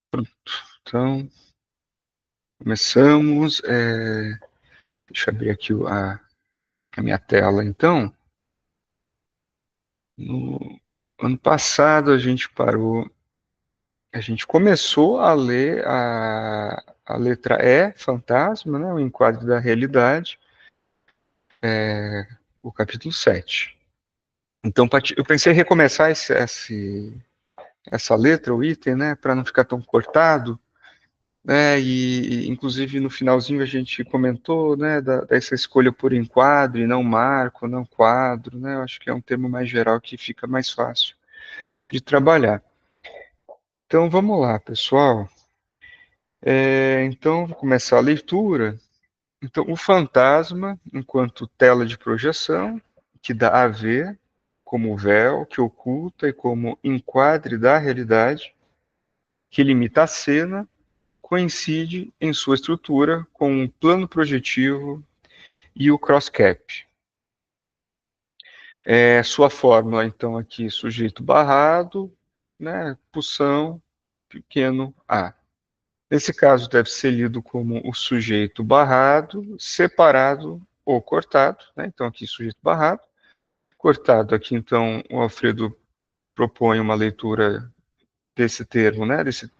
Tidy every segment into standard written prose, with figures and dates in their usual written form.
Pronto. Então, começamos. Deixa eu abrir aqui a minha tela, então. No ano passado, a gente começou a ler a letra E, fantasma, né, o enquadro da realidade, o capítulo 7. Então, eu pensei em recomeçar essa letra, o item, né, para não ficar tão cortado. Inclusive no finalzinho a gente comentou, né, dessa escolha por enquadro e não marco, não quadro, né, eu acho que é um termo mais geral que fica mais fácil de trabalhar. Então vamos lá, pessoal. Então vou começar a leitura. Então o fantasma, enquanto tela de projeção, que dá a ver como véu que oculta e como enquadre da realidade, que limita a cena, coincide em sua estrutura com um plano projetivo e o cross-cap. Sua fórmula, então, aqui, sujeito barrado, né, pulsão, pequeno a. Nesse caso, deve ser lido como o sujeito barrado, separado ou cortado, né? Então, aqui, sujeito barrado. Cortado, aqui, então, o Alfredo propõe uma leitura desse termo, né, desse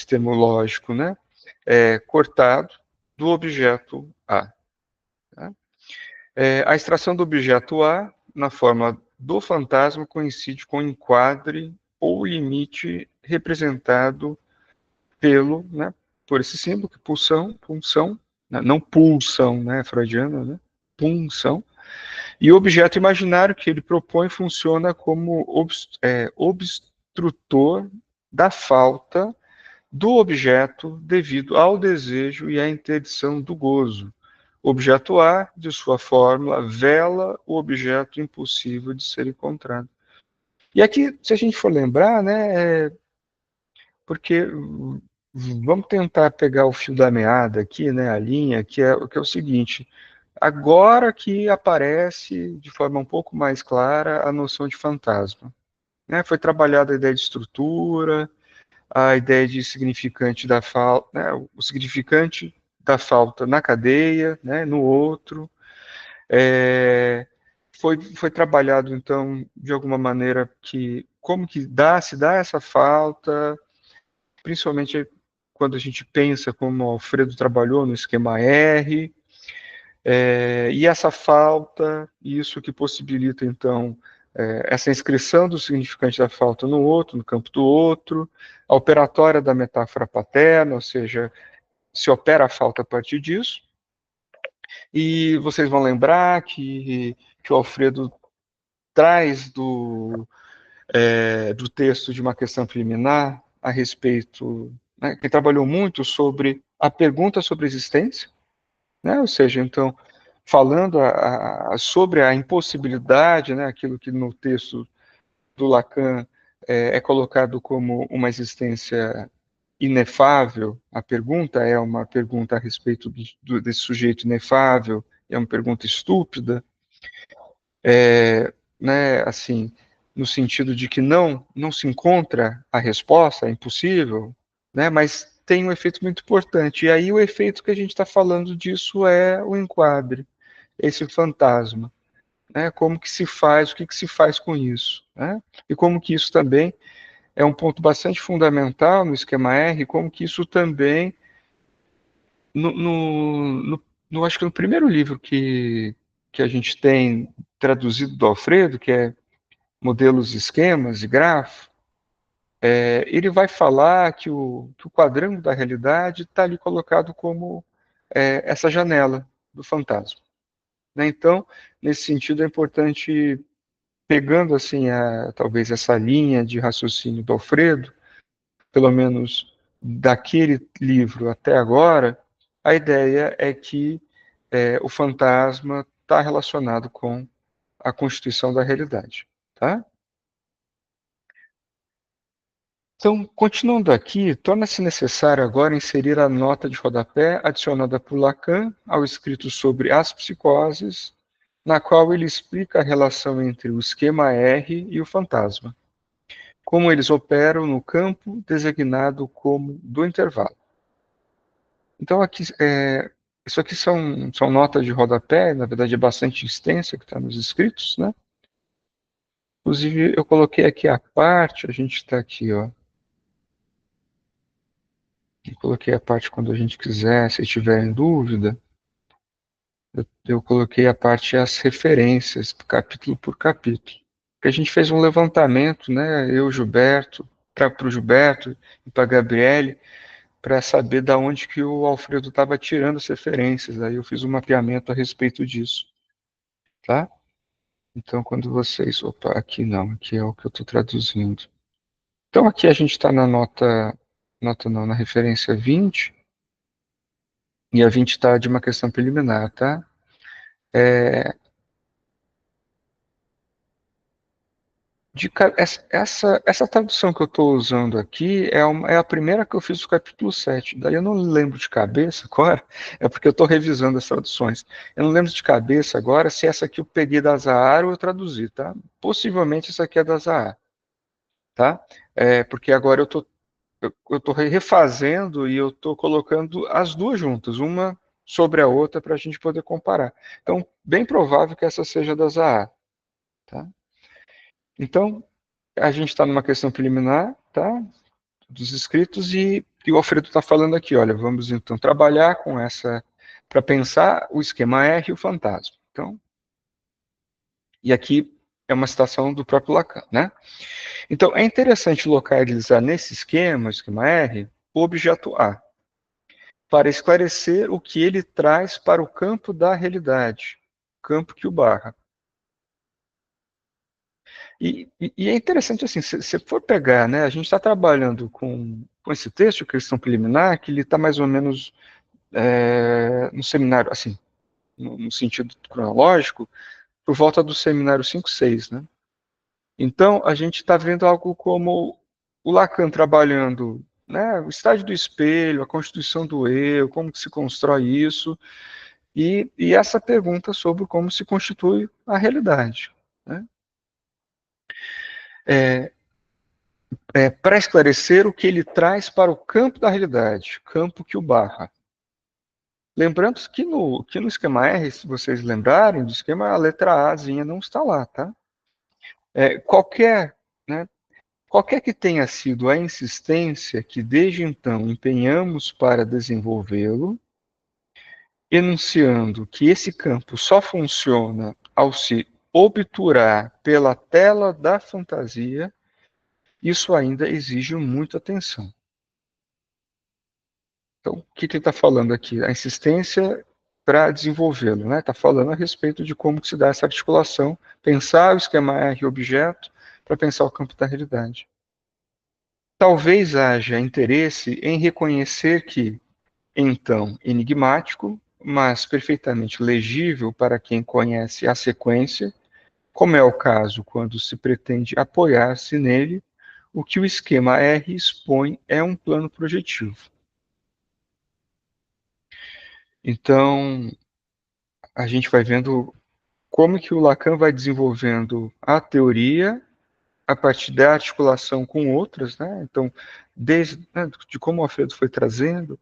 termo lógico, né, cortado do objeto A. Tá? A extração do objeto A, na forma do fantasma, coincide com o enquadre ou limite representado né, por esse símbolo, que punção, né, não pulsão, né, freudiana, né, punção, e o objeto imaginário que ele propõe funciona como obstrutor da falta do objeto devido ao desejo e à interdição do gozo. O objeto A, de sua fórmula, vela o objeto impossível de ser encontrado. E aqui, se a gente for lembrar, né, porque vamos tentar pegar o fio da meada aqui, né, a linha, que é o seguinte, agora que aparece de forma um pouco mais clara a noção de fantasma. Né, foi trabalhada a ideia de estrutura, a ideia de significante da falta, né, o significante da falta na cadeia, né, no outro. Foi trabalhado, então, de alguma maneira, como que se dá essa falta, principalmente quando a gente pensa como o Alfredo trabalhou no esquema R, e essa falta, isso que possibilita, então, essa inscrição do significante da falta no outro, no campo do outro, a operatória da metáfora paterna, ou seja, se opera a falta a partir disso, e vocês vão lembrar que o Alfredo traz do texto de uma questão preliminar a respeito, né, que trabalhou muito sobre a pergunta sobre a existência, né, ou seja, então, falando sobre a impossibilidade, né, aquilo que no texto do Lacan é colocado como uma existência inefável, a pergunta é uma pergunta a respeito desse sujeito inefável, é uma pergunta estúpida, né, assim, no sentido de que não se encontra a resposta, é impossível, né, mas tem um efeito muito importante. E aí o efeito que a gente está falando disso é o enquadre, esse fantasma, né, como que se faz, o que se faz com isso, né, e como que isso também é um ponto bastante fundamental no esquema R, como que isso também, no, no, no, acho que no primeiro livro que a gente tem traduzido do Alfredo, que é Modelos, Esquemas e Grafo, ele vai falar que o quadrângulo da realidade está ali colocado como essa janela do fantasma. Né? Então, nesse sentido, é importante, pegando assim talvez essa linha de raciocínio do Alfredo, pelo menos daquele livro até agora, a ideia é que o fantasma está relacionado com a constituição da realidade. Tá? Então, continuando aqui, torna-se necessário agora inserir a nota de rodapé adicionada por Lacan ao escrito sobre as psicoses, na qual ele explica a relação entre o esquema R e o fantasma. como eles operam no campo designado como do intervalo. Então, aqui, isso aqui são notas de rodapé, na verdade é bastante extensa, que está nos escritos, né? Inclusive, eu coloquei aqui a parte, a gente está aqui, ó. Eu coloquei a parte quando a gente quiser, se tiver em dúvida. Eu coloquei a parte as referências, capítulo por capítulo. Porque a gente fez um levantamento, né? Eu, Gilberto, para o Gilberto e para a Gabriele, para saber da onde que o Alfredo estava tirando as referências. Aí eu fiz um mapeamento a respeito disso, tá? Então, quando vocês... Opa, aqui não, aqui é o que eu estou traduzindo. Então, aqui a gente está na nota não, na referência 20, e a 20 está de uma questão preliminar, tá? Essa tradução que eu estou usando aqui é a primeira que eu fiz do capítulo 7. Daí eu não lembro de cabeça agora, é porque eu estou revisando as traduções. Eu não lembro de cabeça agora se essa aqui eu peguei da Zahar ou eu traduzi, tá? Possivelmente essa aqui é da Zahar, tá? Porque agora eu tô refazendo e eu estou colocando as duas juntas, uma sobre a outra para a gente poder comparar. Então, bem provável que essa seja da Zahar, tá? Então, a gente está numa questão preliminar, tá? Dos escritos e o Alfredo está falando aqui, olha, vamos então trabalhar com essa, para pensar o esquema R e o fantasma. Então, e aqui é uma citação do próprio Lacan, né? Então, é interessante localizar nesse esquema R, o objeto A, para esclarecer o que ele traz para o campo da realidade, campo que o barra. E é interessante assim, se você for pegar, né, a gente está trabalhando com esse texto, questão preliminar, que ele está mais ou menos no seminário, assim, no sentido cronológico, por volta do seminário 5, 6, né? Então, a gente está vendo algo como o Lacan trabalhando, né, o estágio do espelho, a constituição do eu, como que se constrói isso, e essa pergunta sobre como se constitui a realidade, né? É, para esclarecer o que ele traz para o campo da realidade, campo que o barra. Lembrando que no esquema R, se vocês lembrarem do esquema, a letra Azinha não está lá, tá? Qualquer, né, qualquer que tenha sido a insistência que desde então empenhamos para desenvolvê-lo, enunciando que esse campo só funciona ao se obturar pela tela da fantasia, isso ainda exige muita atenção. Então, o que ele está falando aqui? A insistência para desenvolvê-lo, né? Está falando a respeito de como se dá essa articulação, pensar o esquema R objeto para pensar o campo da realidade. Talvez haja interesse em reconhecer que, então, enigmático, mas perfeitamente legível para quem conhece a sequência, como é o caso quando se pretende apoiar-se nele, o que o esquema R expõe é um plano projetivo. Então, a gente vai vendo como que o Lacan vai desenvolvendo a teoria a partir da articulação com outras, né? Então, desde de como o Alfredo foi trazendo,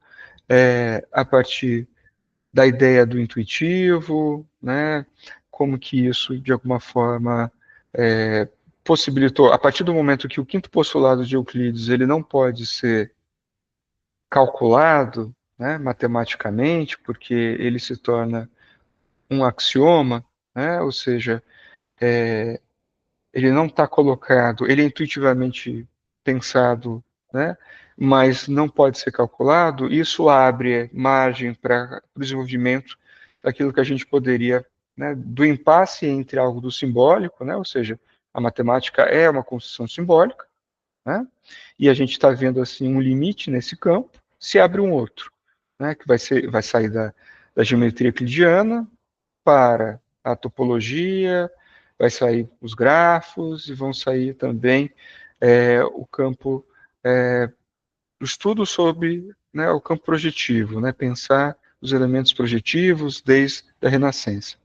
a partir da ideia do intuitivo, né? Como que isso, de alguma forma, possibilitou, a partir do momento que o quinto postulado de Euclides ele não pode ser calculado, né, matematicamente, porque ele se torna um axioma, né? Ou seja, ele não está colocado, ele é intuitivamente pensado, né? Mas não pode ser calculado, isso abre margem para o desenvolvimento daquilo que a gente poderia, né, do impasse entre algo do simbólico, né? Ou seja, a matemática é uma construção simbólica, né? E a gente está vendo assim um limite nesse campo, se abre um outro, né? Que vai sair da geometria euclidiana para a topologia, vai sair os grafos e vão sair também o campo, o estudo sobre, né, o campo projetivo, né, pensar os elementos projetivos desde a Renascença.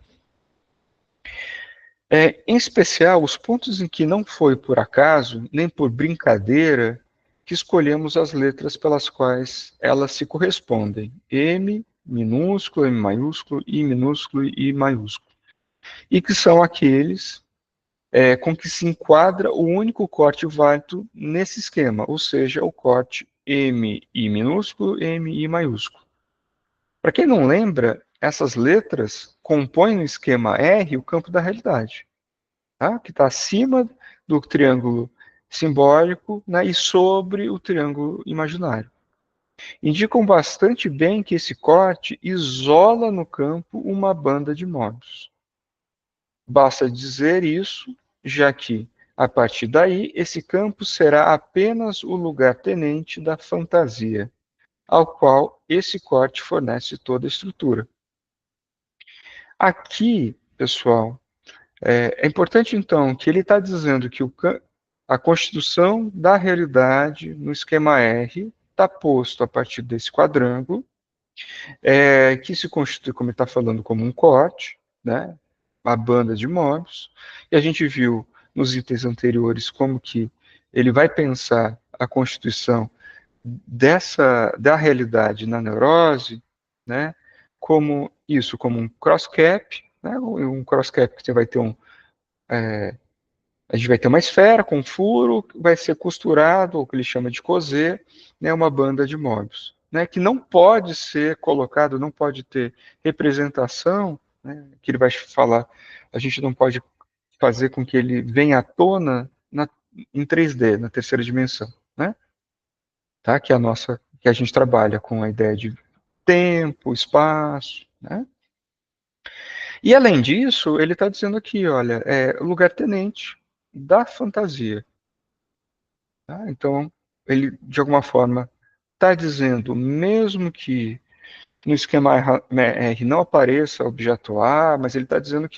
Em especial, os pontos em que não foi por acaso, nem por brincadeira, que escolhemos as letras pelas quais elas se correspondem. M minúsculo, M maiúsculo, I minúsculo e I maiúsculo. E que são aqueles com que se enquadra o único corte válido nesse esquema, ou seja, o corte MI minúsculo, MI maiúsculo. Para quem não lembra, essas letras compõem no esquema R o campo da realidade, tá? Que está acima do triângulo simbólico, né, e sobre o triângulo imaginário. Indicam bastante bem que esse corte isola no campo uma banda de módulos. Basta dizer isso, já que, a partir daí, esse campo será apenas o lugar-tenente da fantasia, ao qual esse corte fornece toda a estrutura. Aqui, pessoal, é importante, então, que ele está dizendo que a constituição da realidade no esquema R está posto a partir desse quadrângulo, que se constitui, como ele está falando, como um corte, né, uma banda de módulos, e a gente viu nos itens anteriores como que ele vai pensar a constituição da realidade na neurose, né, como isso, como um cross-cap, né, um cross-cap que você vai ter a gente vai ter uma esfera com furo, que vai ser costurado, ou que ele chama de coser, né, uma banda de módulos, né, que não pode ser colocado, não pode ter representação, né, que ele vai falar, a gente não pode fazer com que ele venha à tona em 3D, na terceira dimensão, né, tá, que é a nossa, que a gente trabalha com a ideia de tempo, espaço, né. E além disso, ele está dizendo aqui, olha, lugar-tenente da fantasia. Tá? Então, ele, de alguma forma, está dizendo, mesmo que no esquema R não apareça objeto A, mas ele está dizendo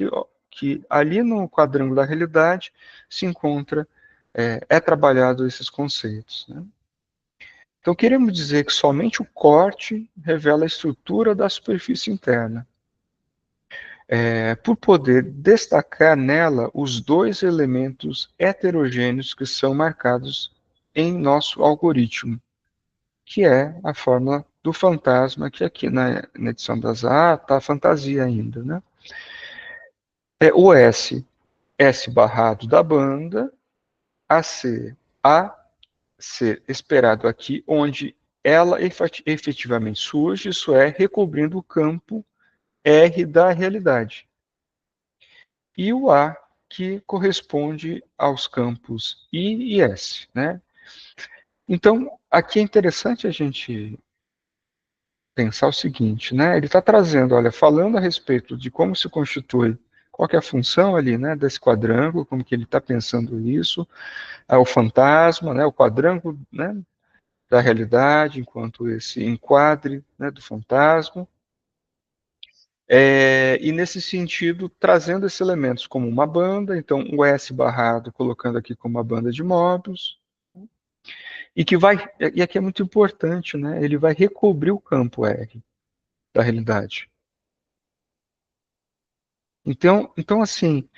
que ali no quadrângulo da realidade se encontra, trabalhado esses conceitos. Né? Então, queremos dizer que somente o corte revela a estrutura da superfície interna, por poder destacar nela os dois elementos heterogêneos que são marcados em nosso algoritmo, que é a fórmula do fantasma, que aqui na edição das A está a fantasia ainda, né? É o S barrado da banda, A ser esperado aqui, onde ela efetivamente surge, isso é, recobrindo o campo R da realidade. E o A, que corresponde aos campos I e S, né? Então, aqui é interessante a gente pensar o seguinte, né? Ele está trazendo, olha, falando a respeito de como se constitui, qual que é a função ali, né, desse quadrângulo, como que ele está pensando isso, o fantasma, né, o quadrângulo, né, da realidade, enquanto esse enquadre, né, do fantasma, e nesse sentido, trazendo esses elementos como uma banda, então o S barrado, colocando aqui como uma banda de módulos, e que vai, e aqui é muito importante, né, ele vai recobrir o campo R da realidade. Então assim,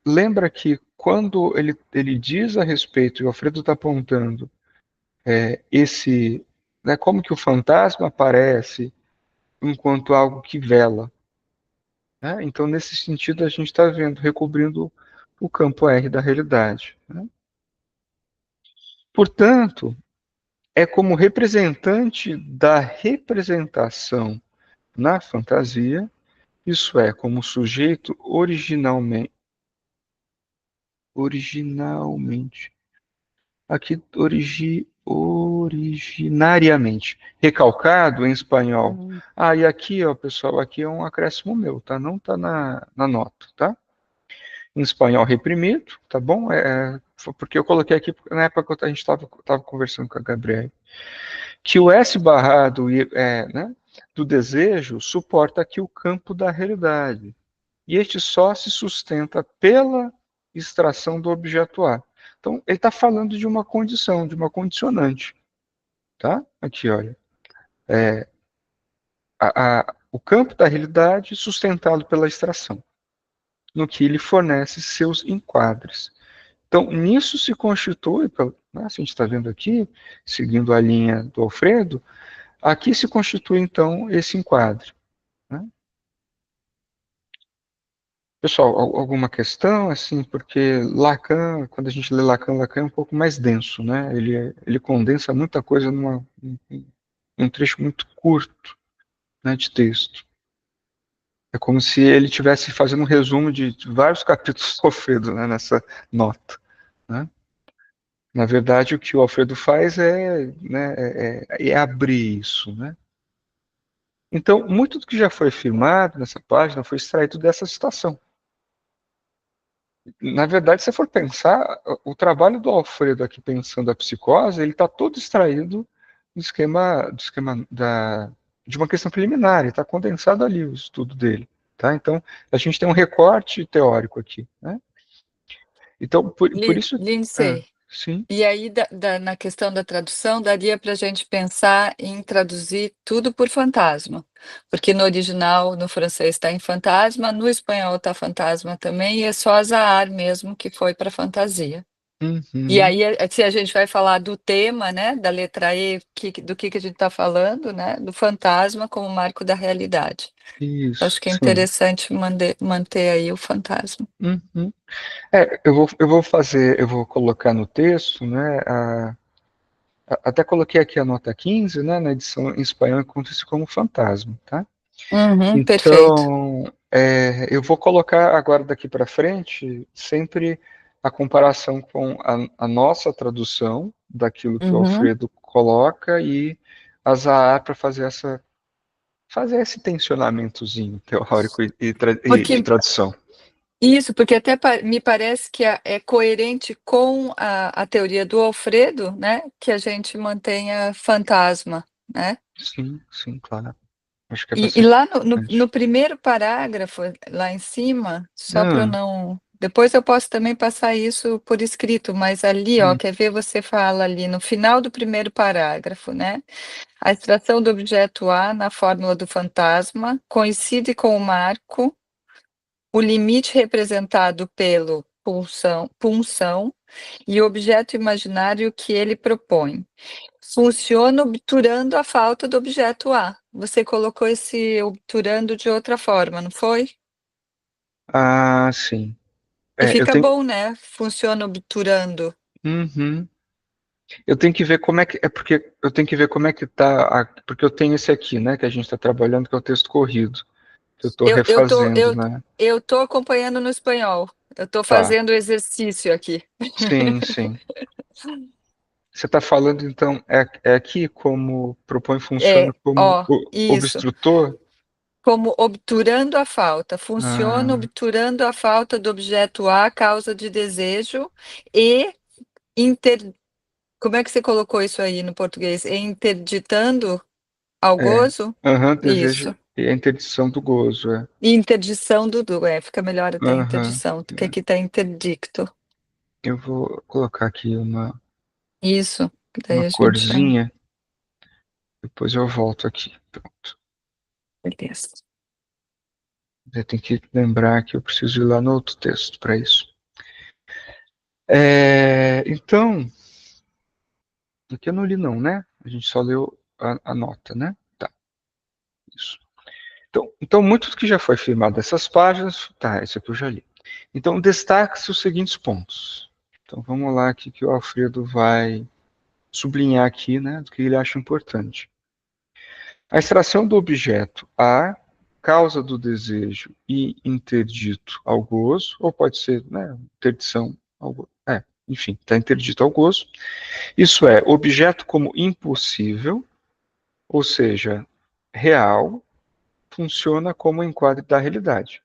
lembra que quando ele diz a respeito, e o Alfredo está apontando, né, como que o fantasma aparece enquanto algo que vela. Né? Então, nesse sentido, a gente está vendo, recobrindo o campo R da realidade. Né? Portanto, é como representante da representação na fantasia, isso é, como sujeito originalmente, aqui originariamente, recalcado em espanhol. E aqui, ó, pessoal, aqui é um acréscimo meu, tá? Não tá na nota, tá? Em espanhol reprimido, tá bom? Foi porque eu coloquei aqui na época que a gente estava conversando com a Gabriela, que o S barrado né, do desejo suporta aqui o campo da realidade. E este só se sustenta pela extração do objeto A. Então, ele está falando de uma condição, de uma condicionante. Tá? Aqui, olha. O campo da realidade sustentado pela extração. no que ele fornece seus enquadres. Então, nisso se constitui, né, se a gente está vendo aqui, seguindo a linha do Alfredo, aqui se constitui, então, esse enquadre. Né? Pessoal, alguma questão, assim, porque Lacan, quando a gente lê Lacan, Lacan é um pouco mais denso, né? Ele condensa muita coisa em um trecho muito curto, né, de texto. É como se ele estivesse fazendo um resumo de vários capítulos do Alfredo, né, nessa nota. Né? Na verdade, o que o Alfredo faz é abrir isso. Né? Então, muito do que já foi afirmado nessa página foi extraído dessa citação. Na verdade, se você for pensar, o trabalho do Alfredo aqui pensando a psicose, ele está todo extraído de uma questão preliminar, ele está condensado ali o estudo dele. Tá? Então, a gente tem um recorte teórico aqui. Né? Então, por isso. Lindsay, Sim. e aí na questão da tradução, daria para a gente pensar em traduzir tudo por fantasma, porque no original, no francês está em fantasma, no espanhol está fantasma também, e é só azar mesmo que foi para fantasia. E Uhum. aí, se a gente vai falar do tema, né, da letra E, do que a gente está falando, né, do fantasma como marco da realidade. Isso, Acho que é sim. interessante manter aí o fantasma. Uhum. Eu vou colocar no texto, né, até coloquei aqui a nota 15, né, na edição em espanhol encontra-se como fantasma, tá? Uhum, perfeito. Então, eu vou colocar agora daqui para frente sempre a comparação com a nossa tradução daquilo que o Uhum. Alfredo coloca e a Zahar para fazer esse tensionamentozinho teórico e de Porque tradução. isso, porque até me parece que é coerente com a teoria do Alfredo, né, que a gente mantenha fantasma, né? Sim, sim, claro. Acho que é E bastante lá no importante. primeiro parágrafo, lá em cima, só para eu Ah, não. Depois eu posso também passar isso por escrito, mas ali, ó, hum, quer ver, você fala ali no final do primeiro parágrafo, né? A extração do objeto A na fórmula do fantasma coincide com o marco, o limite representado pelo punção e o objeto imaginário que ele propõe. Funciona obturando a falta do objeto A. Você colocou esse obturando de outra forma, não foi? sim. E Eu fica tenho, bom, né? Funciona obturando. uhum. Eu tenho que ver como é que, porque eu tenho que ver como é que tá, porque eu tenho esse aqui, né, que a gente está trabalhando, que é o texto corrido, que eu estou Eu, eu tô, refazendo, eu, né? eu tô acompanhando no espanhol. Eu tô Tá. fazendo o exercício aqui. Sim, sim. Você está falando, então, é aqui como propõe funciona como Ó, isso. obstrutor? Como obturando a falta. Funciona Ah, obturando a falta do objeto A, causa de desejo, e inter... Como é que você colocou isso aí no português? E interditando ao é. gozo? Aham, desejo Isso. e a interdição do gozo, é. E interdição fica melhor até Aham. interdição, porque É. aqui está interdicto. Eu vou colocar aqui Isso, que daí uma a gente já. corzinha, depois eu volto aqui. Pronto. Beleza. Eu tenho que lembrar que eu preciso ir lá no outro texto para isso. Então, aqui eu não li não, né? A gente só leu a nota, né? Tá, isso. Então, muito do que já foi afirmado nessas páginas, tá, isso aqui eu já li. Então, destaque-se os seguintes pontos. Então, vamos lá aqui que o Alfredo vai sublinhar aqui, né, do que ele acha importante. A extração do objeto A, causa do desejo e interdito ao gozo, ou pode ser, né, interdição ao gozo. Enfim, está interdito ao gozo. Isso é, objeto como impossível, ou seja, real, funciona como enquadre da realidade.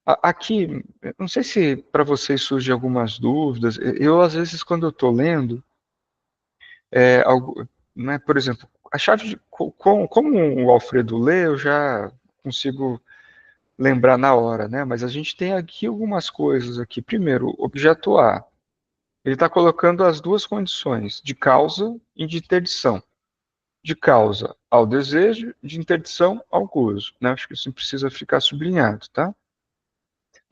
Aqui, não sei se para vocês surgem algumas dúvidas. Eu, às vezes, quando eu estou lendo, né, por exemplo, a chave de como o Alfredo lê, eu já consigo lembrar na hora, né? Mas a gente tem aqui algumas coisas aqui. Primeiro, objeto A, ele está colocando as duas condições de causa e de interdição. De causa ao desejo, de interdição ao gozo, né? Acho que isso precisa ficar sublinhado, tá?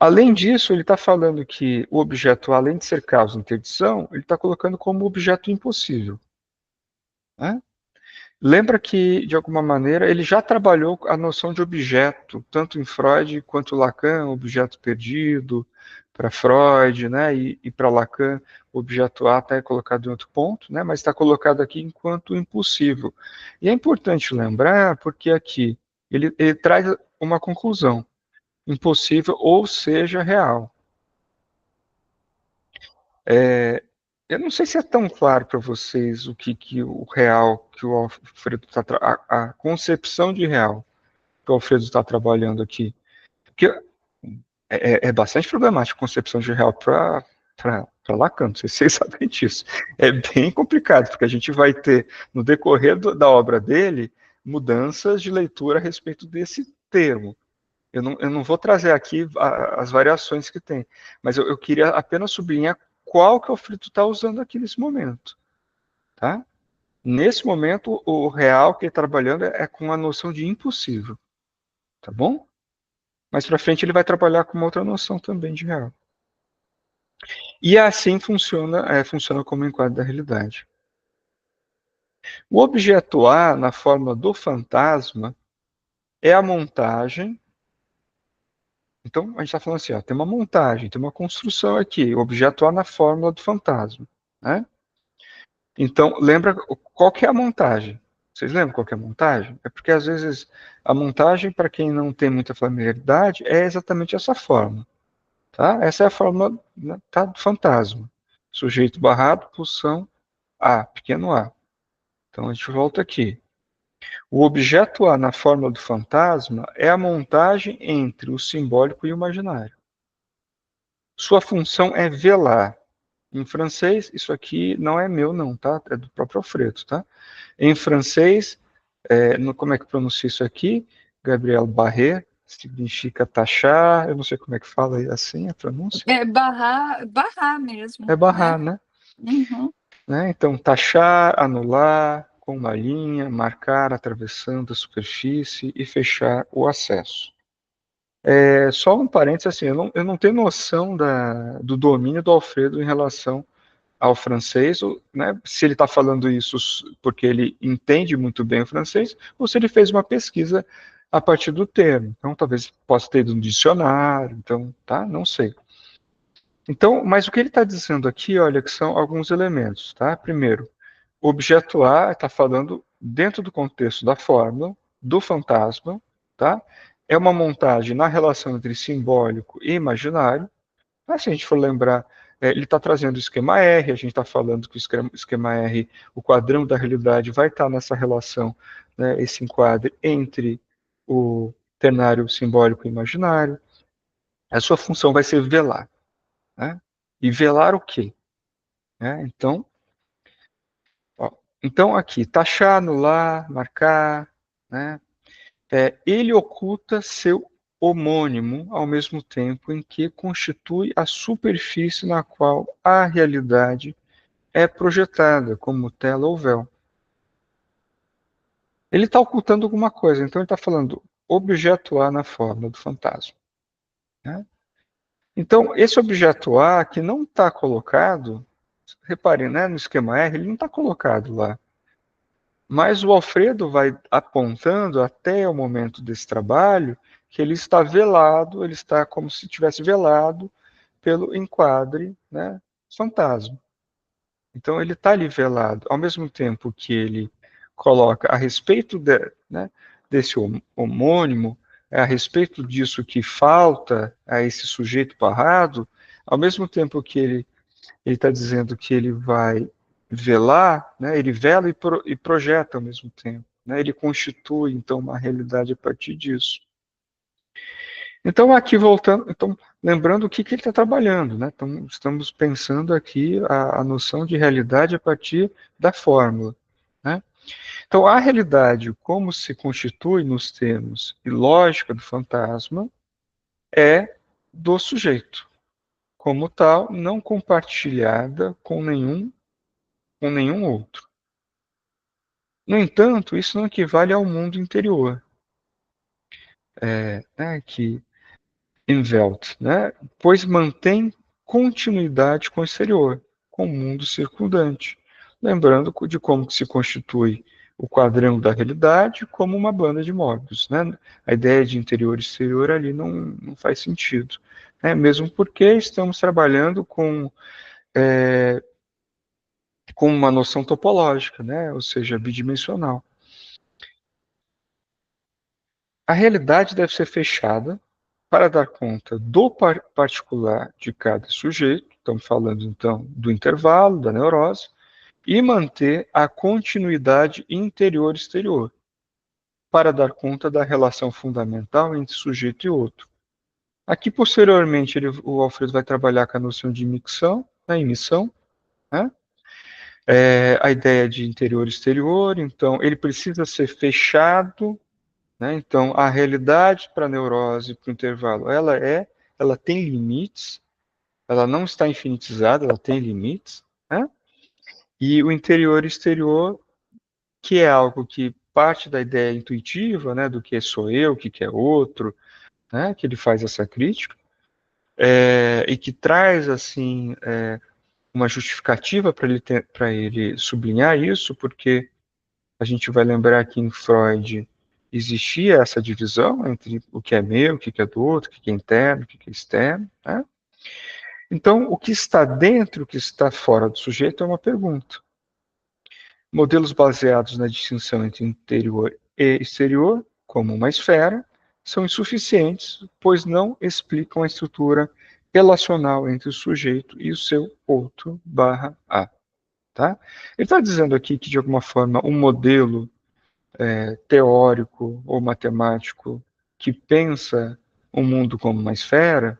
Além disso, ele está falando que o objeto, além de ser causa e interdição, ele está colocando como objeto impossível. Né? Lembra que, de alguma maneira, ele já trabalhou a noção de objeto, tanto em Freud quanto Lacan, objeto perdido, para Freud, né? E para Lacan, o objeto A está colocado em outro ponto, né? Mas está colocado aqui enquanto impossível. E é importante lembrar, porque aqui ele traz uma conclusão: impossível ou seja real. Eu não sei se é tão claro para vocês o que o real, que o Alfredo está, a concepção de real que o Alfredo está trabalhando aqui. Porque é bastante problemático a concepção de real para Lacan, não sei se vocês sabem disso. É bem complicado, porque a gente vai ter, no decorrer da obra dele, mudanças de leitura a respeito desse termo. Eu não vou trazer aqui as variações que tem, mas eu queria apenas sublinhar qual que o Alfredo está usando aqui nesse momento. Tá? Nesse momento, o real que ele está trabalhando é com a noção de impossível. Tá bom? Mais para frente ele vai trabalhar com uma outra noção também de real. E assim funciona como enquadro da realidade. O objeto A, na forma do fantasma, é a montagem. Então, a gente está falando assim, ó, tem uma montagem, tem uma construção aqui, o objeto A na fórmula do fantasma. Né? Então, lembra qual que é a montagem? Vocês lembram qual que é a montagem? É porque, às vezes, a montagem, para quem não tem muita familiaridade, é exatamente essa forma. Tá? Essa é a fórmula, né, tá, do fantasma. Sujeito barrado, pulsão A, pequeno a. Então, a gente volta aqui. O objeto A na fórmula do fantasma é a montagem entre o simbólico e o imaginário. Sua função é velar. Em francês, isso aqui não é meu, não, tá? É do próprio Alfredo, tá? Em francês, como é que pronuncia isso aqui? Gabriel Barré, significa taxar, eu não sei como é que fala assim a pronúncia. É barrar mesmo, É barrar, né? né? Uhum. Né? Então, taxar, anular, com uma linha, marcar atravessando a superfície e fechar o acesso. Só um parênteses, assim, eu não tenho noção do domínio do Alfredo em relação ao francês, né, se ele está falando isso porque ele entende muito bem o francês, ou se ele fez uma pesquisa a partir do termo. Então, talvez possa ter ido no dicionário, então, tá? Não sei. Então, mas o que ele está dizendo aqui, olha, que são alguns elementos, tá? Primeiro, o objeto A está falando dentro do contexto da fórmula, do fantasma, tá? É uma montagem na relação entre simbólico e imaginário. Mas se a gente for lembrar, ele está trazendo o esquema R, a gente está falando que o esquema R, o quadrão da realidade, vai estar nessa relação, né, esse enquadre entre o ternário simbólico e imaginário. A sua função vai ser velar. Né? E velar o quê? Então, ó, então, aqui, taxar, anular, marcar, né? Ele oculta seu homônimo ao mesmo tempo em que constitui a superfície na qual a realidade é projetada, como tela ou véu. Ele está ocultando alguma coisa, então ele está falando objeto A na forma do fantasma. Né? Então, esse objeto A que não está colocado, reparem, né, no esquema R, ele não está colocado lá. Mas o Alfredo vai apontando até o momento desse trabalho que ele está velado, ele está como se tivesse velado pelo enquadre, né, fantasma. Então ele está ali velado, ao mesmo tempo que ele coloca a respeito né, desse homônimo, a respeito disso que falta a esse sujeito barrado, ao mesmo tempo que ele está dizendo que ele vai velar, né, ele vela e projeta ao mesmo tempo. Né, ele constitui, então, uma realidade a partir disso. Então, aqui voltando, então, lembrando o que ele está trabalhando. Né? Então, estamos pensando aqui a noção de realidade a partir da fórmula. Né? Então, a realidade, como se constitui nos termos e lógica do fantasma, é do sujeito como tal, não compartilhada com nenhum outro. No entanto, isso não equivale ao mundo interior, né, que Welt, né? Pois mantém continuidade com o exterior, com o mundo circundante. Lembrando de como se constitui o quadrângulo da realidade como uma banda de Möbius, né? A ideia de interior e exterior ali não faz sentido, né? Mesmo porque estamos trabalhando com uma noção topológica, né? Ou seja, bidimensional. A realidade deve ser fechada para dar conta do particular de cada sujeito, estamos falando então do intervalo, da neurose, e manter a continuidade interior-exterior, para dar conta da relação fundamental entre sujeito e outro. Aqui, posteriormente, o Alfredo vai trabalhar com a noção de mixão, a emissão, né? A ideia de interior-exterior, então, ele precisa ser fechado, né? Então, a realidade para a neurose, para o intervalo, ela tem limites, ela não está infinitizada, ela tem limites, né? E o interior e exterior, que é algo que parte da ideia intuitiva, né, do que sou eu, o que é outro, né, que ele faz essa crítica, e que traz, assim, uma justificativa para ele sublinhar isso, porque a gente vai lembrar que em Freud existia essa divisão entre o que é meu, o que é do outro, o que é interno, o que é externo, né? Então, o que está dentro, o que está fora do sujeito é uma pergunta. Modelos baseados na distinção entre interior e exterior, como uma esfera, são insuficientes, pois não explicam a estrutura relacional entre o sujeito e o seu outro barra A. Tá? Ele está dizendo aqui que, de alguma forma, um modelo teórico ou matemático que pensa o mundo como uma esfera,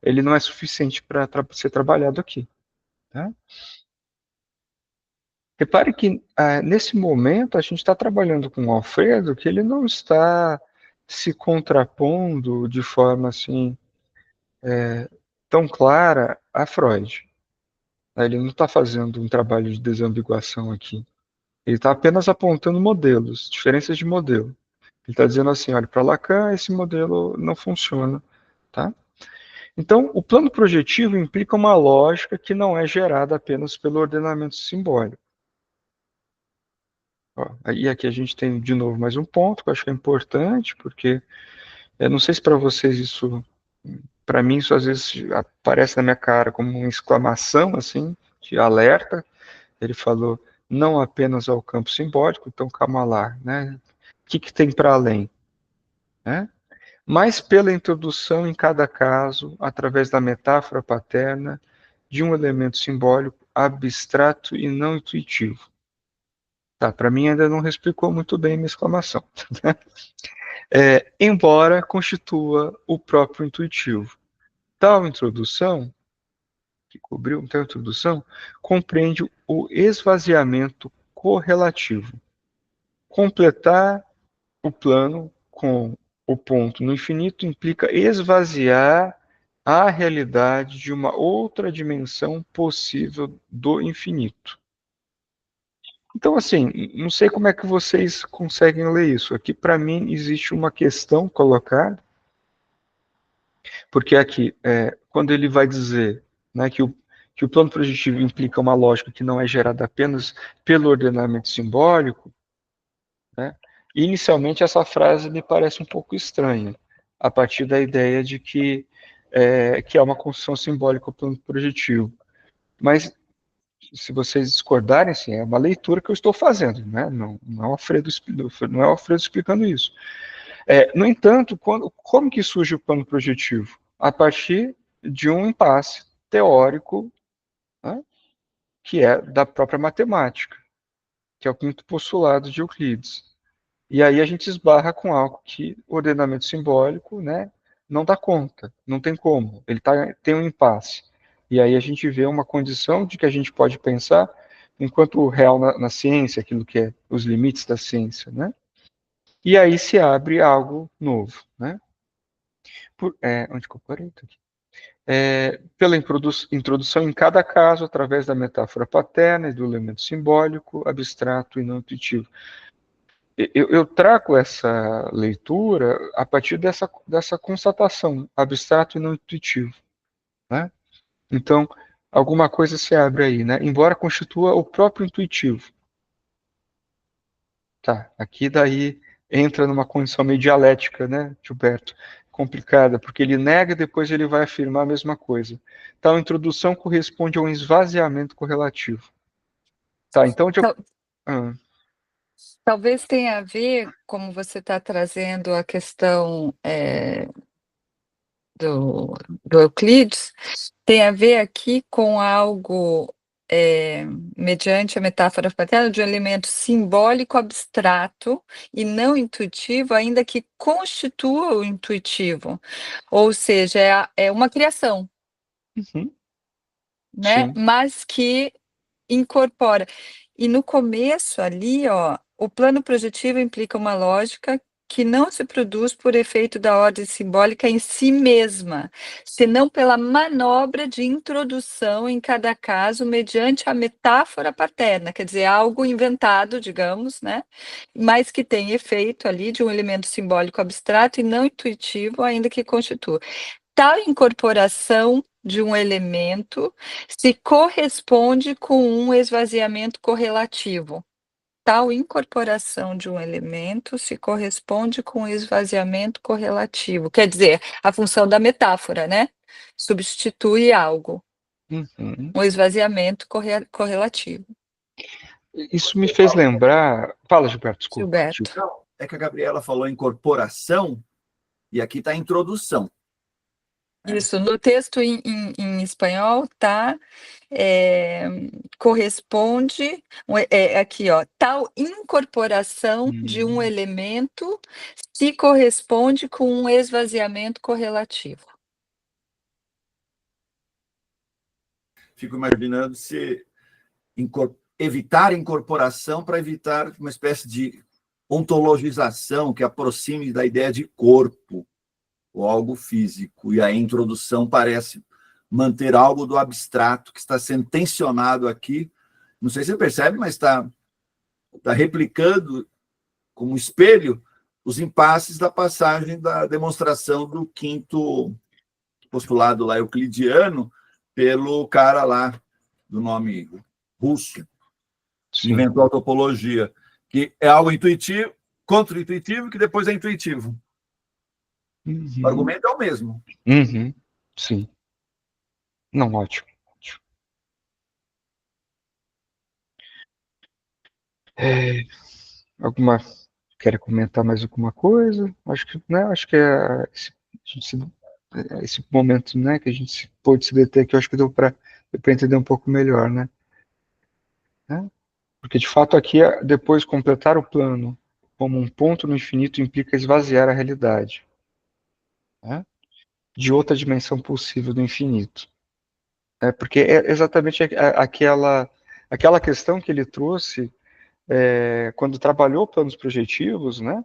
ele não é suficiente para ser trabalhado aqui. Tá? Repare que, nesse momento, a gente está trabalhando com o Alfredo, que ele não está se contrapondo de forma assim tão clara a Freud. Ele não está fazendo um trabalho de desambiguação aqui. Ele está apenas apontando modelos, diferenças de modelo. Ele está dizendo assim, olha, para Lacan esse modelo não funciona, tá? Então, o plano projetivo implica uma lógica que não é gerada apenas pelo ordenamento simbólico. Ó, e aqui a gente tem, de novo, mais um ponto que eu acho que é importante, porque eu não sei se para vocês isso, para mim isso às vezes aparece na minha cara como uma exclamação, assim, de alerta. Ele falou, não apenas ao campo simbólico, então calma lá, né? O que tem para além? Né? Mas pela introdução em cada caso, através da metáfora paterna, de um elemento simbólico abstrato e não intuitivo. Tá, para mim ainda não explicou muito bem a minha exclamação. Embora constitua o próprio intuitivo. Tal introdução, que cobriu tal introdução, compreende o esvaziamento correlativo. Completar o plano com o ponto no infinito implica esvaziar a realidade de uma outra dimensão possível do infinito. Então, assim, não sei como é que vocês conseguem ler isso. Aqui, para mim, existe uma questão colocada, porque aqui, quando ele vai dizer, né, que o plano projetivo implica uma lógica que não é gerada apenas pelo ordenamento simbólico, né, inicialmente essa frase me parece um pouco estranha, a partir da ideia de que é uma construção simbólica o plano projetivo. Mas se vocês discordarem, assim, é uma leitura que eu estou fazendo, né? Não é o Alfredo, não é o Alfredo explicando isso. No entanto, como que surge o plano projetivo? A partir de um impasse teórico, né, que é da própria matemática, que é o quinto postulado de Euclides. E aí a gente esbarra com algo que o ordenamento simbólico, né, não dá conta, não tem como, tem um impasse. E aí a gente vê uma condição de que a gente pode pensar enquanto o real na ciência, aquilo que é os limites da ciência, né? E aí se abre algo novo, né? Onde que eu parei? Aqui. Pela introdução em cada caso, através da metáfora paterna e do elemento simbólico, abstrato e não intuitivo. eu trago essa leitura a partir dessa constatação, abstrato e não intuitivo, né? Então, alguma coisa se abre aí, né? Embora constitua o próprio intuitivo. Tá, aqui daí entra numa condição meio dialética, né, Gilberto? Complicada, porque ele nega e depois ele vai afirmar a mesma coisa. Tal introdução corresponde a um esvaziamento correlativo. Tá, então... Ah, Talvez tenha a ver, como você está trazendo a questão do Euclides, tem a ver aqui com algo, mediante a metáfora paterna, de um elemento simbólico abstrato e não intuitivo, ainda que constitua o intuitivo. Ou seja, é uma criação, uhum, né? sim. Mas que incorpora. E no começo ali, ó, o plano projetivo implica uma lógica que não se produz por efeito da ordem simbólica em si mesma, senão pela manobra de introdução em cada caso mediante a metáfora paterna, quer dizer, algo inventado, digamos, né? Mas que tem efeito ali de um elemento simbólico abstrato e não intuitivo, ainda que constitua. Tal incorporação de um elemento se corresponde com um esvaziamento correlativo. Tal incorporação de um elemento se corresponde com um esvaziamento correlativo. Quer dizer, a função da metáfora, né? Substitui algo. Uhum. Um esvaziamento correlativo. Isso me fez lembrar... Fala, Gilberto, desculpa. Gilberto. Não, é que a Gabriela falou incorporação e aqui está a introdução. Isso, no texto em espanhol tá, corresponde, aqui, ó, tal incorporação de um elemento se corresponde com um esvaziamento correlativo. Fico imaginando se evitar incorporação para evitar uma espécie de ontologização que aproxime da ideia de corpo ou algo físico. E a introdução parece manter algo do abstrato que está sendo tensionado aqui. Não sei se você percebe, mas está replicando como espelho os impasses da passagem da demonstração do quinto postulado lá euclidiano pelo cara lá do nome russo, que inventou a topologia, que é algo intuitivo, contra-intuitivo, que depois é intuitivo. Uhum. O argumento é o mesmo. Uhum. Sim. Não, ótimo. Alguma... Quer comentar mais alguma coisa? Acho que, né, acho que esse momento, né, que a gente pôde se deter aqui, eu acho que deu para entender um pouco melhor, né? Porque, de fato, aqui, depois, completar o plano como um ponto no infinito implica esvaziar a realidade, né, de outra dimensão possível do infinito. Porque é exatamente aquela questão que ele trouxe quando trabalhou planos projetivos, né,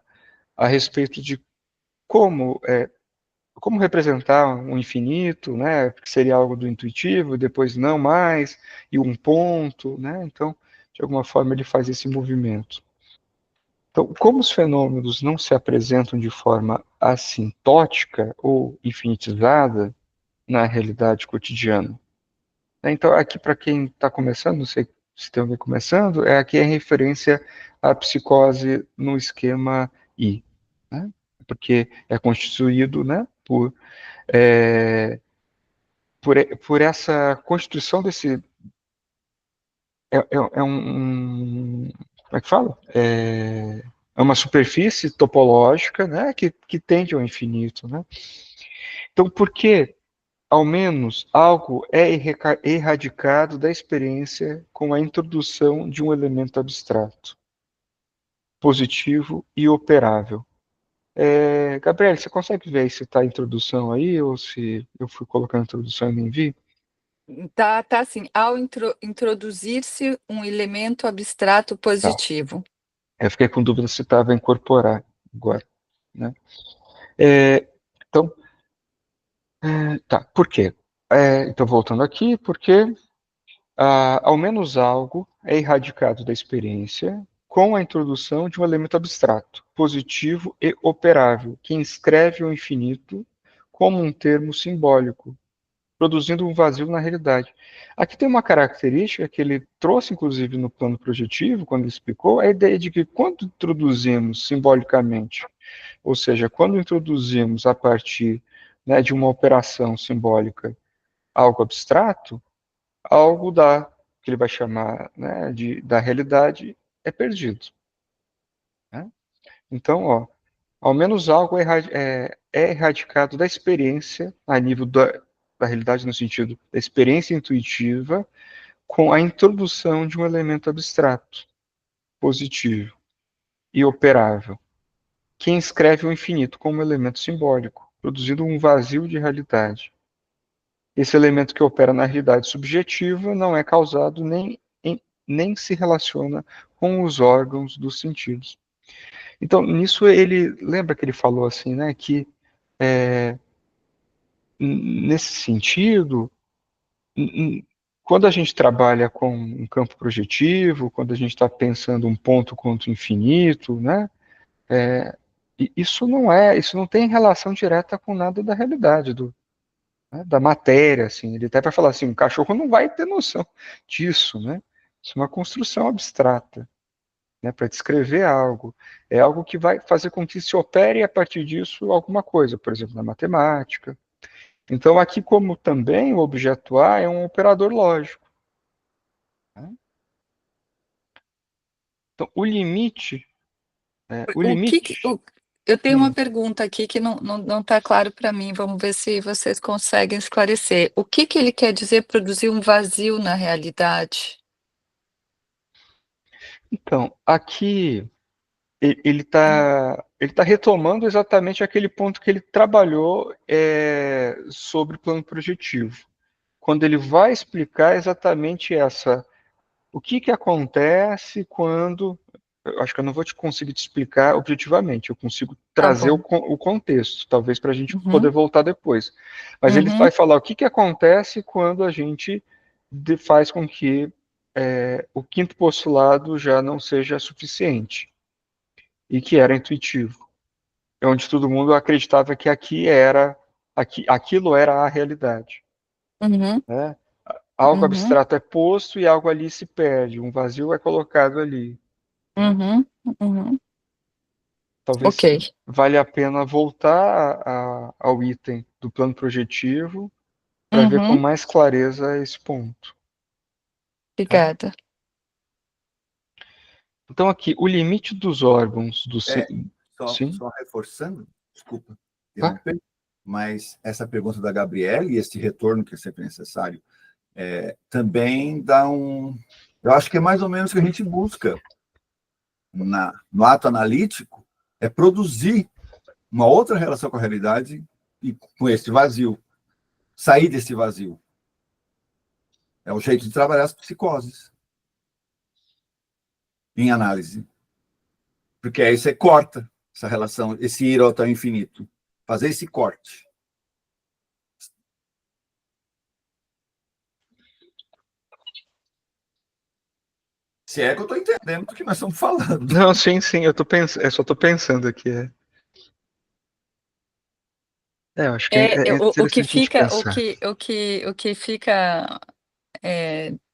a respeito de como representar um infinito, né, que seria algo do intuitivo, depois não mais, e um ponto, né, então, de alguma forma, ele faz esse movimento. Então, como os fenômenos não se apresentam de forma assintótica ou infinitizada na realidade cotidiana, né, então, aqui, para quem está começando, não sei se tem alguém começando, aqui é referência à psicose no esquema I, né, porque é constituído, né, por essa constituição desse... Como é que fala? É uma superfície topológica, né, que tende ao infinito, né? Então, por que, ao menos, algo é erradicado da experiência com a introdução de um elemento abstrato, positivo e operável? Gabriel, você consegue ver se está a introdução aí, ou se eu fui colocando a introdução e nem vi? Tá assim, ao introduzir-se um elemento abstrato Tá. positivo. Eu fiquei com dúvida se estava a incorporar agora, né? Então, tá. Por quê? Então, voltando aqui, porque ao menos algo é erradicado da experiência com a introdução de um elemento abstrato, positivo e operável, que inscreve o infinito como um termo simbólico, produzindo um vazio na realidade. Aqui tem uma característica que ele trouxe, inclusive, no plano projetivo, quando ele explicou, a ideia de que quando introduzimos simbolicamente, ou seja, quando introduzimos a partir, né, de uma operação simbólica algo abstrato, algo que ele vai chamar, né, da realidade é perdido. Né? Então, ao menos algo é erradicado da experiência, a nível da realidade no sentido da experiência intuitiva, com a introdução de um elemento abstrato, positivo e operável, que inscreve o infinito como elemento simbólico, produzindo um vazio de realidade. Esse elemento que opera na realidade subjetiva não é causado nem se relaciona com os órgãos dos sentidos. Então, nisso ele, lembra que ele falou assim, né, que nesse sentido, quando a gente trabalha com um campo projetivo, quando a gente está pensando um ponto quanto infinito, né, isso não tem relação direta com nada da realidade, né, da matéria, assim. Ele até vai falar assim, um cachorro não vai ter noção disso, né? Isso é uma construção abstrata, né, para descrever algo. É algo que vai fazer com que se opere a partir disso alguma coisa, por exemplo, na matemática. Então, aqui, como também o objeto A é um operador lógico. Né? Então, o limite... Eu tenho uma pergunta aqui que não está claro para mim, vamos ver se vocês conseguem esclarecer. O que ele quer dizer produzir um vazio na realidade? Então, aqui ele está retomando exatamente aquele ponto que ele trabalhou sobre o plano projetivo. Quando ele vai explicar exatamente o que acontece quando... Eu acho que eu não vou conseguir te explicar objetivamente, eu consigo trazer o contexto, talvez para a gente poder voltar depois. Mas ele vai falar o que acontece quando a gente faz com que o quinto postulado já não seja suficiente, e que era intuitivo. É onde todo mundo acreditava que aquilo era a realidade. Né? Algo abstrato é posto e algo ali se perde, um vazio é colocado ali. Talvez valha a pena voltar ao item do plano projetivo para ver com mais clareza esse ponto. Obrigada. Então aqui, o limite dos órgãos do... Só reforçando, desculpa interromper, mas essa pergunta da Gabriele e esse retorno que é sempre necessário, também dá eu acho que é mais ou menos o que a gente busca no ato analítico, é produzir uma outra relação com a realidade e com esse vazio, sair desse vazio. É o jeito de trabalhar as psicoses em análise. Porque aí você corta essa relação, esse ir ao infinito. Fazer esse corte. Se é que eu estou entendendo do que nós estamos falando. Não, sim, eu só estou pensando aqui. Eu acho que é interessante pensar. O que fica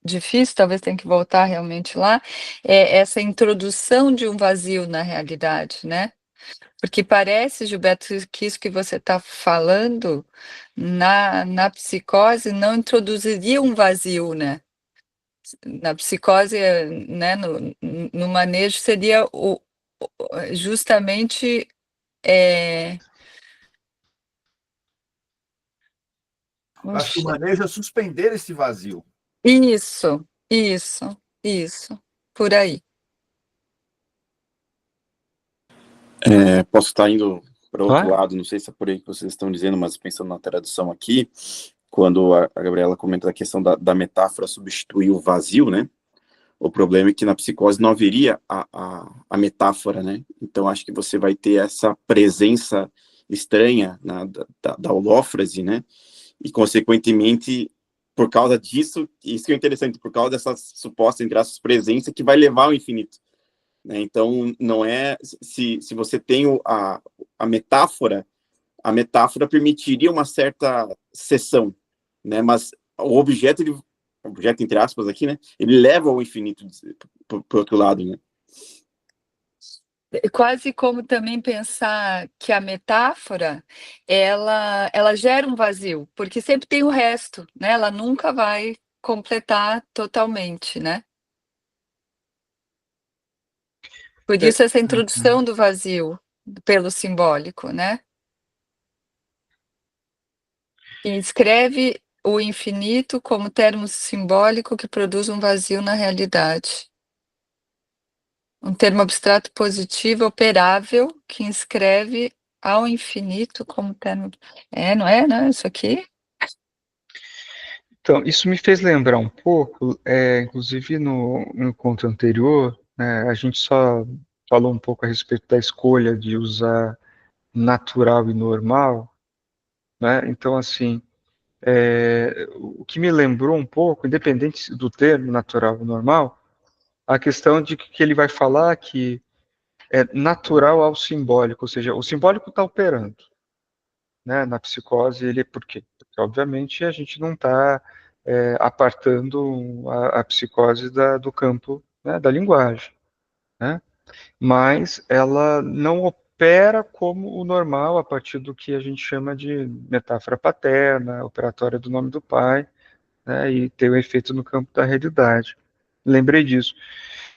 difícil, talvez tenha que voltar realmente lá, é essa introdução de um vazio na realidade, né? Porque parece, Gilberto, que isso que você está falando na psicose não introduziria um vazio, né? Na psicose, né, no manejo, seria justamente... Acho que o manejo é suspender esse vazio. Isso, por aí. Posso estar indo para outro lado, não sei se é por aí que vocês estão dizendo, mas pensando na tradução aqui, quando a Gabriela comenta a questão da metáfora substituir o vazio, né? O problema é que na psicose não haveria a metáfora, né? Então acho que você vai ter essa presença estranha da holófrase, né? E consequentemente, por causa disso, isso que é interessante, por causa dessa suposta, entre aspas, presença que vai levar ao infinito. né? Então, não é... Se você tem a metáfora permitiria uma certa cessão, né? Mas o objeto, objeto entre aspas aqui, né? Ele leva ao infinito para o outro lado, né? Quase como também pensar que a metáfora, ela gera um vazio, porque sempre tem o resto, né? Ela nunca vai completar totalmente, né? Por isso essa introdução do vazio pelo simbólico, né? E escreve o infinito como termo simbólico que produz um vazio na realidade. Um termo abstrato positivo operável que inscreve ao infinito como termo... não é, né? Isso aqui? Então, isso me fez lembrar um pouco, inclusive no encontro anterior, né, a gente só falou um pouco a respeito da escolha de usar natural e normal, né? Então, assim, o que me lembrou um pouco, independente do termo natural e normal, a questão de que ele vai falar que é natural ao simbólico, ou seja, o simbólico está operando, né, na psicose. Ele, por quê? Porque, obviamente, a gente não está apartando a psicose do campo, né, da linguagem, né? Mas ela não opera como o normal a partir do que a gente chama de metáfora paterna, operatória do nome do pai, né, e tem o efeito no campo da realidade. Lembrei disso.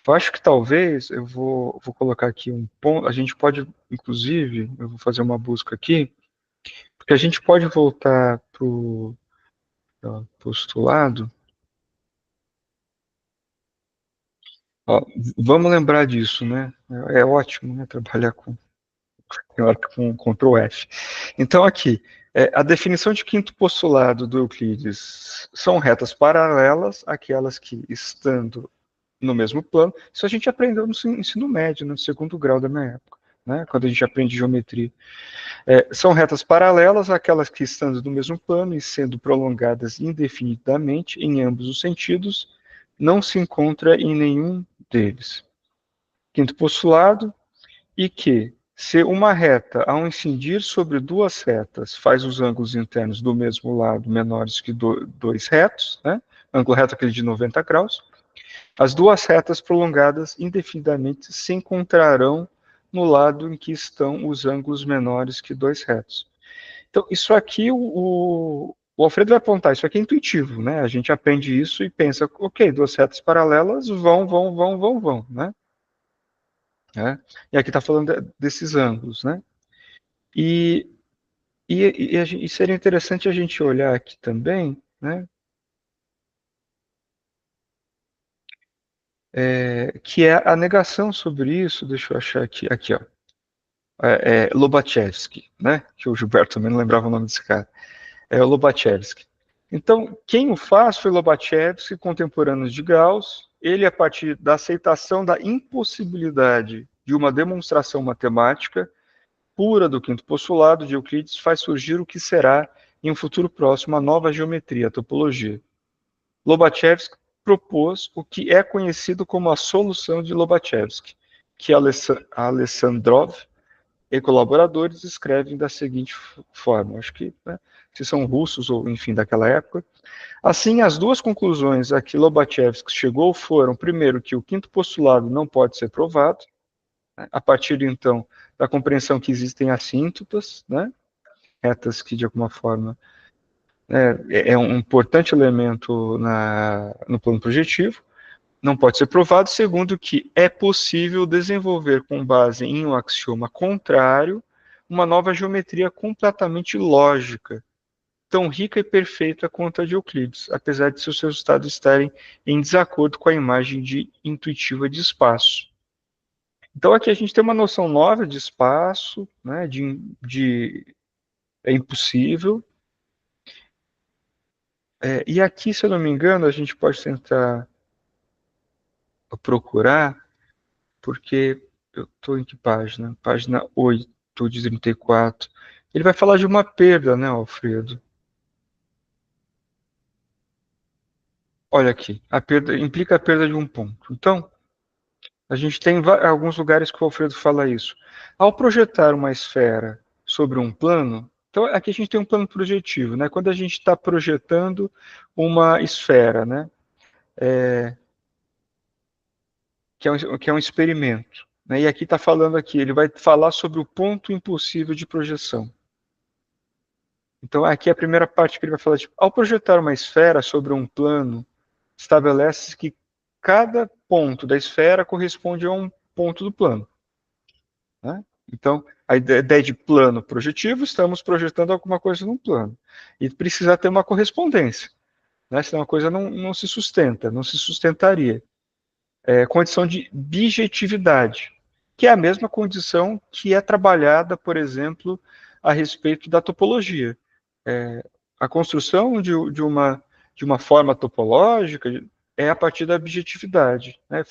Eu acho que talvez eu vou colocar aqui um ponto. A gente pode, inclusive, eu vou fazer uma busca aqui, porque a gente pode voltar para o postulado. Ó, vamos lembrar disso, né? É ótimo, né? Trabalhar com Ctrl F. Então, aqui, a definição de quinto postulado do Euclides são retas paralelas àquelas que, estando no mesmo plano, isso a gente aprendeu no ensino médio, no segundo grau da minha época, né? Quando a gente aprende geometria. São retas paralelas àquelas que, estando no mesmo plano e sendo prolongadas indefinidamente em ambos os sentidos, não se encontra em nenhum deles. Quinto postulado, e que, se uma reta, ao incidir sobre duas retas, faz os ângulos internos do mesmo lado menores que dois retos, né? Ângulo reto aquele de 90 graus, as duas retas prolongadas indefinidamente se encontrarão no lado em que estão os ângulos menores que dois retos. Então, isso aqui, o Alfredo vai apontar, isso aqui é intuitivo, né? A gente aprende isso e pensa, ok, duas retas paralelas vão, né? E aqui está falando desses ângulos, né? E seria interessante a gente olhar aqui também, né? Que é a negação sobre isso. Deixa eu achar aqui, ó. Lobachevsky, né? Que o Gilberto também não lembrava o nome desse cara. É o Lobachevsky. Então, quem o faz foi Lobachevsky, contemporâneo de Gauss. Ele, a partir da aceitação da impossibilidade de uma demonstração matemática pura do quinto postulado de Euclides, faz surgir o que será, em um futuro próximo, a nova geometria, a topologia. Lobachevsky propôs o que é conhecido como a solução de Lobachevsky, que Alessandrov e colaboradores escrevem da seguinte forma, acho que, né, se são russos ou, enfim, daquela época. Assim, as duas conclusões a que Lobachevsky chegou foram, primeiro, que o quinto postulado não pode ser provado, né, a partir, então, da compreensão que existem assíntotas, né, retas que, de alguma forma, é um importante elemento no plano projetivo, não pode ser provado. Segundo, que é possível desenvolver, com base em um axioma contrário, uma nova geometria completamente lógica, tão rica e perfeita quanto a de Euclides, apesar de seus resultados estarem em desacordo com a imagem intuitiva de espaço. Então aqui a gente tem uma noção nova de espaço, né, é impossível. E aqui, se eu não me engano, a gente pode tentar procurar, porque eu estou em que página? Página 8 de 34. Ele vai falar de uma perda, né, Alfredo? Olha aqui, a perda implica a perda de um ponto. Então, A gente tem alguns lugares que o Alfredo fala isso. Ao projetar uma esfera sobre um plano, então aqui a gente tem um plano projetivo, né? Quando a gente está projetando uma esfera, né? Que é um experimento, né? E aqui está falando aqui, ele vai falar sobre o ponto impossível de projeção. Então aqui é a primeira parte que ele vai falar, tipo, ao projetar uma esfera sobre um plano, estabelece que cada ponto da esfera corresponde a um ponto do plano, né? Então, a ideia de plano projetivo, estamos projetando alguma coisa num plano. E precisa ter uma correspondência, né? Senão a coisa não se sustenta, não se sustentaria. Condição de bijetividade, que é a mesma condição que é trabalhada, por exemplo, a respeito da topologia. A construção de uma forma topológica é a partir da bijetividade, né?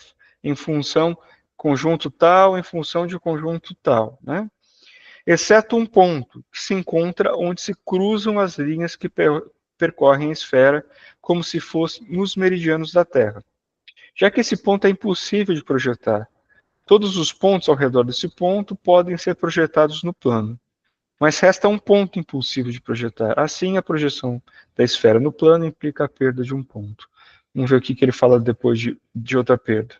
Em função conjunto tal, em função de conjunto tal, né? Exceto um ponto, que se encontra onde se cruzam as linhas que percorrem a esfera, como se fossem nos meridianos da Terra. Já que esse ponto é impossível de projetar, todos os pontos ao redor desse ponto podem ser projetados no plano, mas resta um ponto impossível de projetar. Assim, a projeção da esfera no plano implica a perda de um ponto. Vamos ver o que ele fala depois de outra perda.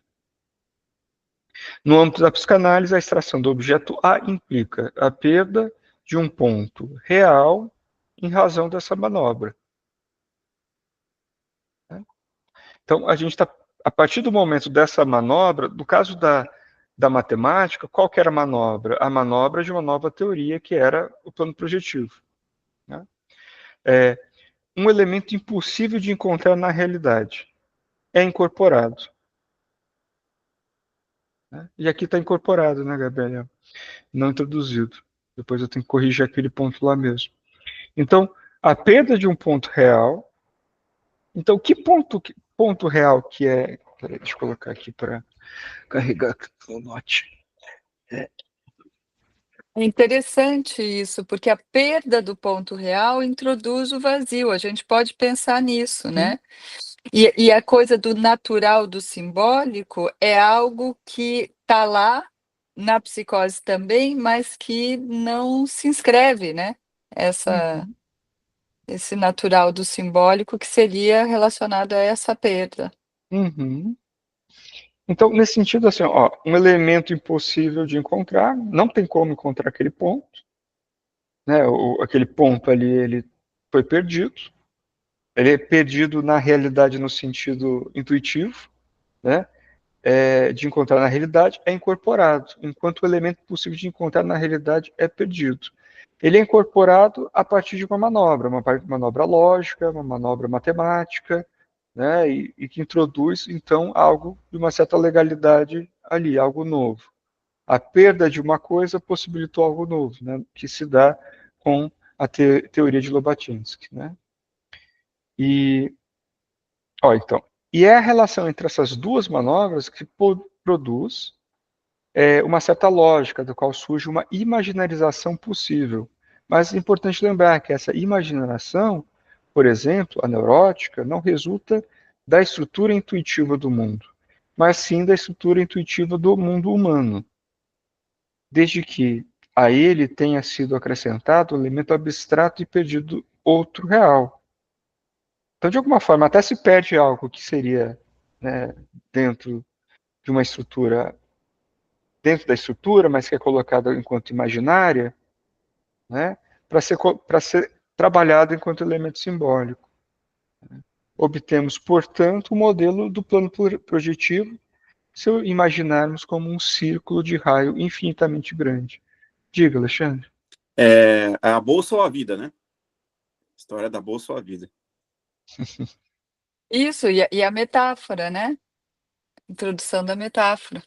No âmbito da psicanálise, a extração do objeto A implica a perda de um ponto real em razão dessa manobra. Então, a gente está, a partir do momento dessa manobra, no caso da matemática, qual que era a manobra? A manobra de uma nova teoria, que era o plano projetivo, né? Um elemento impossível de encontrar na realidade é incorporado, né? E aqui está incorporado, né, Gabriel? Não introduzido. Depois eu tenho que corrigir aquele ponto lá mesmo. Então, a perda de um ponto real. Então, que ponto real que é? Peraí, deixa eu colocar aqui para carregar o note. É interessante isso, porque a perda do ponto real introduz o vazio. A gente pode pensar nisso, né? E a coisa do natural, do simbólico, é algo que está lá na psicose também, mas que não se inscreve, né? Esse natural do simbólico que seria relacionado a essa perda. Uhum. Então, nesse sentido, assim, ó, um elemento impossível de encontrar, não tem como encontrar aquele ponto, né? Aquele ponto ali, ele foi perdido. Ele é perdido na realidade no sentido intuitivo, né? De encontrar na realidade, é incorporado, enquanto o elemento possível de encontrar na realidade é perdido. Ele é incorporado a partir de uma manobra lógica, uma manobra matemática, né, e que introduz, então, algo de uma certa legalidade ali, algo novo. A perda de uma coisa possibilitou algo novo, né, que se dá com a teoria de Lobatinsky, né? Então, e é a relação entre essas duas manobras que produz uma certa lógica, do qual surge uma imaginarização possível. Mas é importante lembrar que essa imaginação, por exemplo, a neurótica, não resulta da estrutura intuitiva do mundo, mas sim da estrutura intuitiva do mundo humano, desde que a ele tenha sido acrescentado o elemento abstrato e perdido outro real. Então, de alguma forma, até se perde algo que seria, né, dentro de uma estrutura, dentro da estrutura, mas que é colocada enquanto imaginária, né, para ser trabalhado enquanto elemento simbólico. Obtemos, portanto, o modelo do plano projetivo, se imaginarmos como um círculo de raio infinitamente grande. Diga, Alexandre. A bolsa ou a vida, né? História da bolsa ou a vida. Isso, e a metáfora, né? Introdução da metáfora.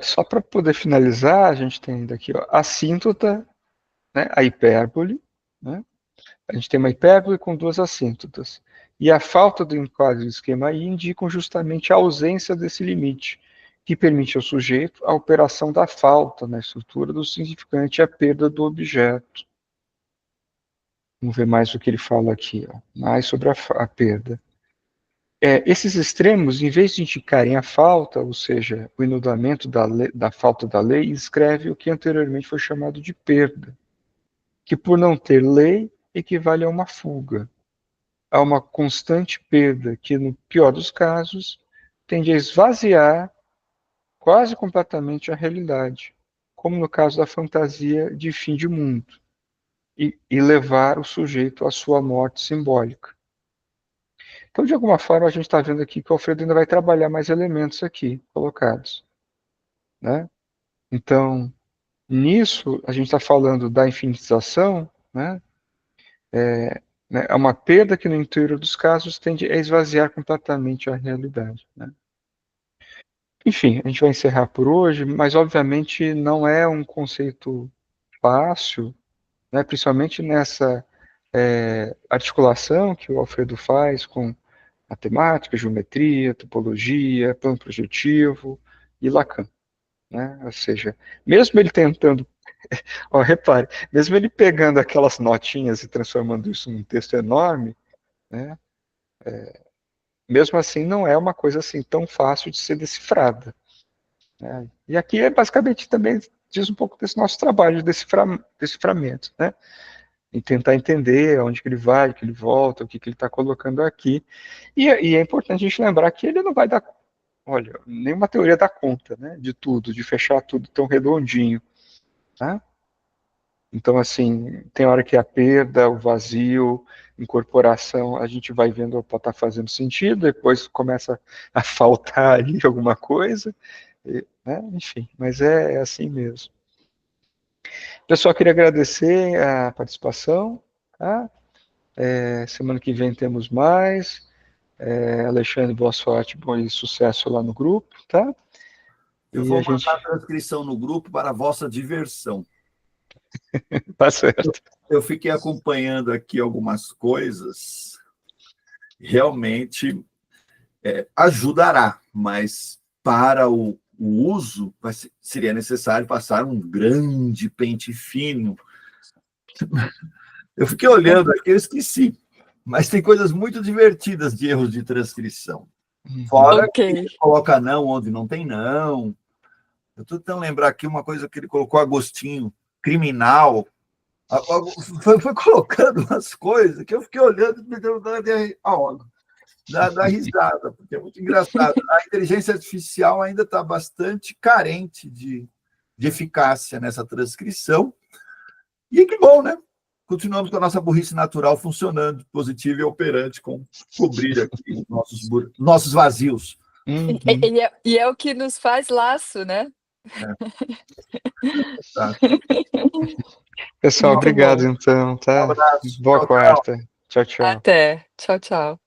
Só para poder finalizar, a gente tem daqui a assíntota, né, a hipérbole, né? A gente tem uma hipérbole com duas assíntotas. E a falta do enquadro do esquema I indicam justamente a ausência desse limite, que permite ao sujeito a operação da falta na estrutura do significante e a perda do objeto. Vamos ver mais o que ele fala aqui, mais sobre a perda. esses extremos, em vez de indicarem a falta, ou seja, o inundamento da falta da lei, escreve o que anteriormente foi chamado de perda, que por não ter lei equivale a uma fuga, a uma constante perda que, no pior dos casos, tende a esvaziar quase completamente a realidade, como no caso da fantasia de fim de mundo, e levar o sujeito à sua morte simbólica. Então, de alguma forma, a gente está vendo aqui que o Alfredo ainda vai trabalhar mais elementos aqui colocados, né? Então, nisso, a gente está falando da infinitização, né? É uma perda que, no interior dos casos, tende a esvaziar completamente a realidade, né? Enfim, a gente vai encerrar por hoje, mas, obviamente, não é um conceito fácil, né? Principalmente nessa articulação que o Alfredo faz com matemática, geometria, topologia, plano projetivo e Lacan, né? Ou seja, mesmo ele tentando, ó, repare, mesmo ele pegando aquelas notinhas e transformando isso num texto enorme, né? Mesmo assim não é uma coisa assim tão fácil de ser decifrada, né? E aqui é basicamente também diz um pouco desse nosso trabalho de deciframento, né? E tentar entender aonde que ele vai, que ele volta, o que ele está colocando aqui. E é importante a gente lembrar que ele não vai dar, olha, nenhuma teoria dá conta, né, de tudo, de fechar tudo tão redondinho, tá? Então, assim, tem hora que a perda, o vazio, incorporação, a gente vai vendo para estar fazendo sentido, depois começa a faltar ali alguma coisa, né? Enfim, mas é assim mesmo. Pessoal, queria agradecer a participação, tá? Semana que vem temos mais. Alexandre, boa sorte, bom sucesso lá no grupo, tá? Eu vou mandar a transcrição no grupo para a vossa diversão. Tá certo. Eu fiquei acompanhando aqui algumas coisas, realmente ajudará, mas para o uso seria necessário passar um grande pente fino. Eu fiquei olhando aqui, eu esqueci, mas tem coisas muito divertidas de erros de transcrição. Fora que coloca não onde não tem não. Eu estou tentando lembrar aqui uma coisa que ele colocou, Agostinho, criminal. Foi colocando umas coisas que eu fiquei olhando e me deu da risada, porque é muito engraçado. A inteligência artificial ainda está bastante carente de eficácia nessa transcrição. E que bom, né? Continuamos com a nossa burrice natural funcionando, positiva e operante, com cobrir aqui nossos vazios. Uhum. E é o que nos faz laço, né? Tá. Pessoal, muito obrigado, bom. Então, tá? Um abraço. Boa quarta. Tchau, tchau. Até. Tchau, tchau.